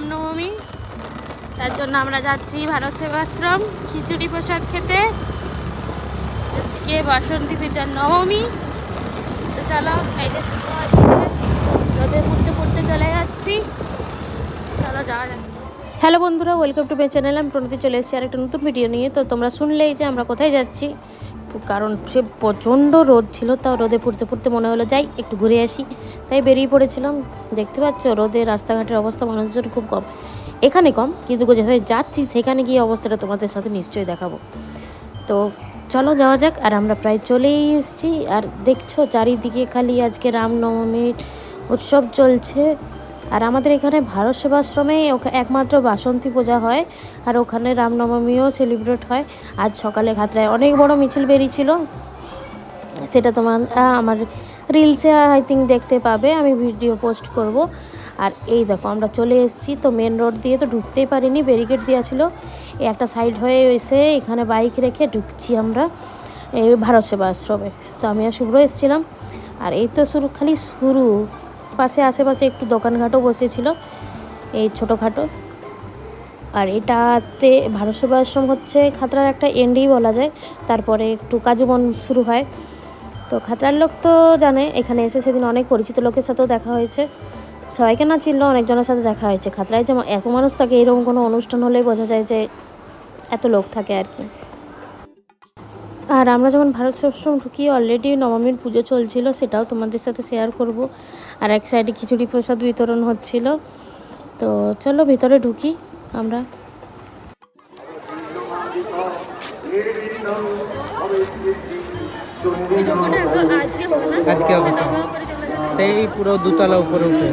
রামনবমী, তার জন্য আমরা যাচ্ছি ভারত সেবাশ্রম খিচুড়ি প্রসাদ খেতে। আজকে বাসন্তী পূজার নবমী। তো চলো, এই যে রোদে পড়তে পড়তে চলে যাচ্ছি, চলো যাওয়া যাক। হ্যালো বন্ধুরা, ওয়েলকাম টু মাই চ্যানেল। আমি প্রণতি চলে এসেছি আর একটা নতুন ভিডিও নিয়ে। তো তোমরা শুনলেই যে আমরা কোথায় যাচ্ছি, কারণ সে প্রচণ্ড রোদ ছিল, তাও রোদে পড়তে পড়তে মনে হলো যাই একটু ঘুরে আসি, তাই বেরিয়ে পড়েছিলাম। দেখতে পাচ্ছ রোদে রাস্তাঘাটের অবস্থা মানুষজন খুব কম, এখানে কম, কিন্তু যেখানে যাচ্ছি সেখানে গিয়ে অবস্থাটা তোমাদের সাথে নিশ্চয়ই দেখাবো। তো চলো যাওয়া যাক। আর আমরা প্রায় চলেই এসেছি, আর দেখছো চারিদিকে খালি আজকে রামনবমীর উৎসব চলছে। আর আমাদের এখানে ভারত সেবাশ্রমে একমাত্র বাসন্তী পূজা হয়, আর ওখানে রামনবমীও সেলিব্রেট হয়। আজ সকালে খাতড়ায় অনেক বড় মিছিল বেরিয়েছিল, সেটা আমার রিলসে আই থিঙ্ক দেখতে পাবে, আমি ভিডিও পোস্ট করব। আর এই দেখো আমরা চলে এসেছি। তো মেন রোড দিয়ে তো ঢুকতেই পারিনি, ব্যারিকেড দেওয়া ছিল। একটা সাইড হয়ে এসে এখানে বাইক রেখে ঢুকছি আমরা এই ভারত সেবাশ্রমে। তো আমি আর শুভ্র এসেছিলাম। আর এই তো খালি শুরু, পাশে আশেপাশে একটু দোকানঘাটও বসেছিল এই ছোটোখাটো। আর এটাতে ভারত সেবাশ্রম হচ্ছে খাতড়ার একটা এন্ডেই বলা যায়, তারপরে একটু কাজুবন শুরু হয়। তো খাতড়ার লোক তো জানে, এখানে এসে সেদিন অনেক পরিচিত লোকের সাথেও দেখা হয়েছে, সবাইকে না চিনলেও অনেকজনের সাথে দেখা হয়েছে। খাতড়ায় যে এত মানুষ থাকে, এরকম কোনো অনুষ্ঠান হলেই বোঝা যায় যে এত লোক থাকে আর কি। আর আমরা যখন ভারত সেবাশ্রম ঢুকি অলরেডি নবমীর পুজো চলছিল, সেটাও তোমাদের সাথে শেয়ার করব। আর এক সাইডে খিচুড়ি প্রসাদ বিতরণ হচ্ছিল। তো চলো ভিতরে ঢুকি আমরা। আজকে সেই পুরো দুতলা উপরে উঠে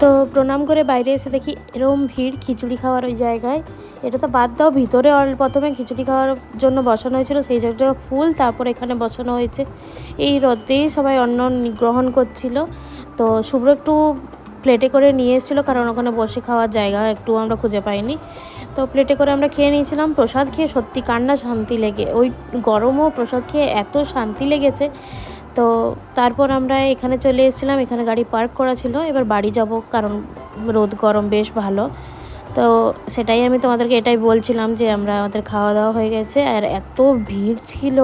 তো প্রণাম করে বাইরে এসে দেখি এরকম ভিড় খিচুড়ি খাওয়ার ওই জায়গায়। এটা তো বাদ দাও, ভিতরে প্রথমে খিচুড়ি খাওয়ার জন্য বসানো হয়েছিল, সেই জায়গাটা ফুল, তারপর এখানে বসানো হয়েছে। এই রোদেই সবাই অন্ন গ্রহণ করছিল। তো শুভ্র একটু প্লেটে করে নিয়ে এসেছিলো, কারণ ওখানে বসে খাওয়ার জায়গা একটু আমরা খুঁজে পাইনি। তো প্লেটে করে আমরা খেয়ে নিয়েছিলাম। প্রসাদ খেয়ে সত্যি কান্না শান্তি লেগে, ওই গরমও প্রসাদ খেয়ে এত শান্তি লেগেছে। তো তারপর আমরা এখানে চলে এসেছিলাম, এখানে গাড়ি পার্ক করা ছিল। এবার বাড়ি যাব, কারণ রোদ গরম বেশ ভালো। তো সেটাই আমি তোমাদেরকে এটাই বলছিলাম যে আমাদের খাওয়া দাওয়া হয়ে গেছে, আর এত ভিড় ছিল।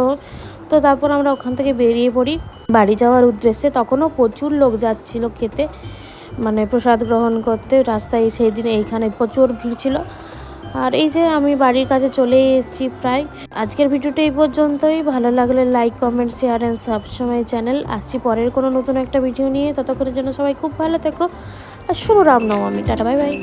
তো তারপর আমরা ওখান থেকে বেরিয়ে পড়ি বাড়ি যাওয়ার উদ্দেশ্যে। তখনও প্রচুর লোক যাচ্ছিল খেতে, মানে প্রসাদ গ্রহণ করতে। রাস্তায় সেই দিনে এইখানে প্রচুর ভিড় ছিল। আর এই যে আমি বাড়ির কাছে চলে এসেছি প্রায়। আজকের ভিডিওটা এই পর্যন্তই। ভালো লাগলে like, comment, share and subscribe channel. আসছি পরের কোনো নতুন একটা ভিডিও নিয়ে, ততক্ষণের জন্য সবাই খুব ভালো থেকো। আর শুভ রামনবমী, টাটা, বাই বাই।